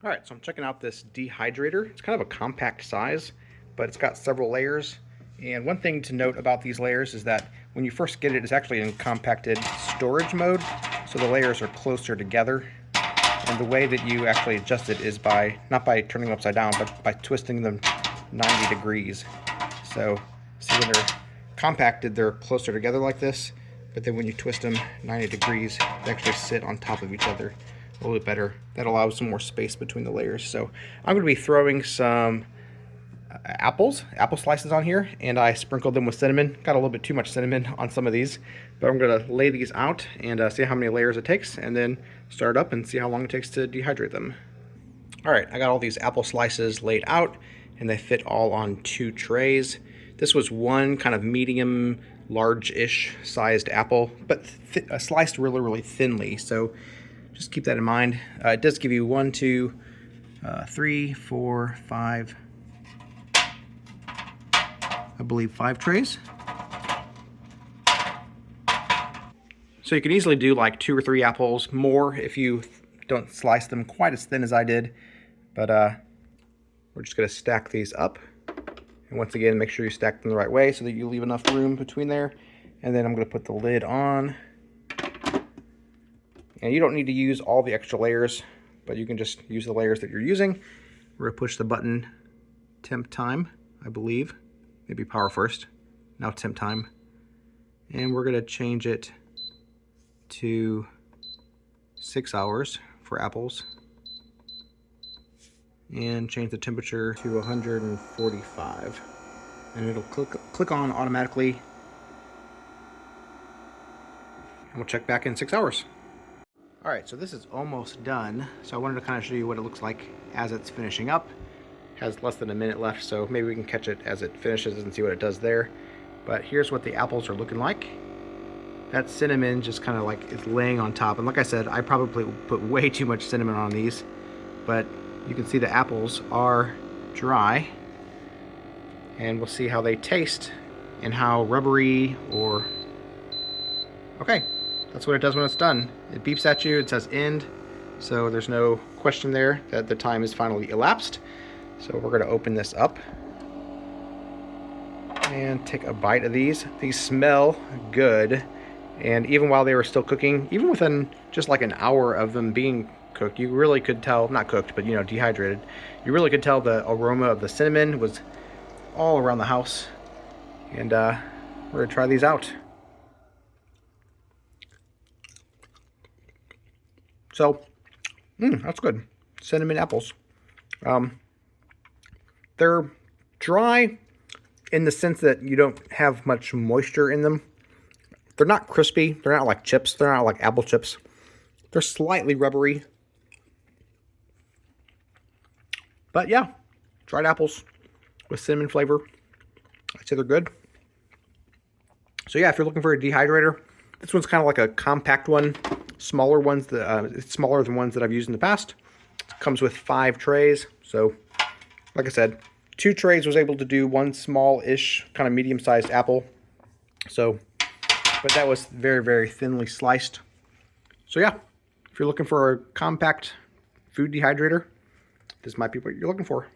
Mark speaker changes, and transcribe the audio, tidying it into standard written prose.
Speaker 1: All right, so I'm checking out this Dehydrator. It's kind of a compact size, but it's got several layers. And one thing to note about these layers is that when you first get it, it's actually in compacted storage mode, so the layers are closer together. And the way that you actually adjust it is by, not by turning them upside down, but by twisting them 90 degrees. So, see when they're compacted, they're closer together like this, but then when you twist them 90 degrees, they actually sit on top of each other a little bit better. That allows some more space between the layers. So I'm going to be throwing some apple slices on here, and I sprinkled them with cinnamon. Got a little bit too much cinnamon on some of these, but I'm going to lay these out and see how many layers it takes, and then start up and see how long it takes to dehydrate them. All right, I got all these apple slices laid out, and they fit all on 2 trays. This was one kind of medium, large-ish sized apple, but sliced really, really thinly. So just keep that in mind. It does give you 1, 2, 3, 4, 5, I believe 5 trays. So you can easily do like 2 or 3 apples more if you don't slice them quite as thin as I did. But we're just going to stack these up. And once again, make sure you stack them the right way so that you leave enough room between there. And then I'm going to put the lid on. And you don't need to use all the extra layers, but you can just use the layers that you're using. We're going to push the button temp time, I believe. Maybe power first. Now temp time. And we're going to change it to 6 hours for apples. And change the temperature to 145. And it'll click on automatically. And we'll check back in 6 hours. All right, so this is almost done. So I wanted to kind of show you what it looks like as it's finishing up. It has less than a minute left, so maybe we can catch it as it finishes and see what it does there. But here's what the apples are looking like. That cinnamon just kind of like is laying on top. And like I said, I probably put way too much cinnamon on these, but you can see the apples are dry. And we'll see how they taste and how rubbery or... Okay. That's what it does when it's done. It beeps at you, it says end, so there's no question there that the time is finally elapsed. So we're going to open this up and take a bite of these. These smell good, and even while they were still cooking, even within just like an hour of them being cooked, you really could tell, not cooked, but you know, dehydrated, you really could tell the aroma of the cinnamon was all around the house. And we're going to try these out. So, that's good. Cinnamon apples. They're dry in the sense that you don't have much moisture in them. They're not crispy. They're not like chips. They're not like apple chips. They're slightly rubbery. But yeah, dried apples with cinnamon flavor. I'd say they're good. So yeah, if you're looking for a dehydrator, this one's kind of like a compact one. Smaller ones, it's smaller than ones that I've used in the past. It comes with 5 trays. So, like I said, 2 trays was able to do 1 small-ish, kind of medium-sized apple. So, but that was very, very thinly sliced. So yeah, if you're looking for a compact food dehydrator, this might be what you're looking for.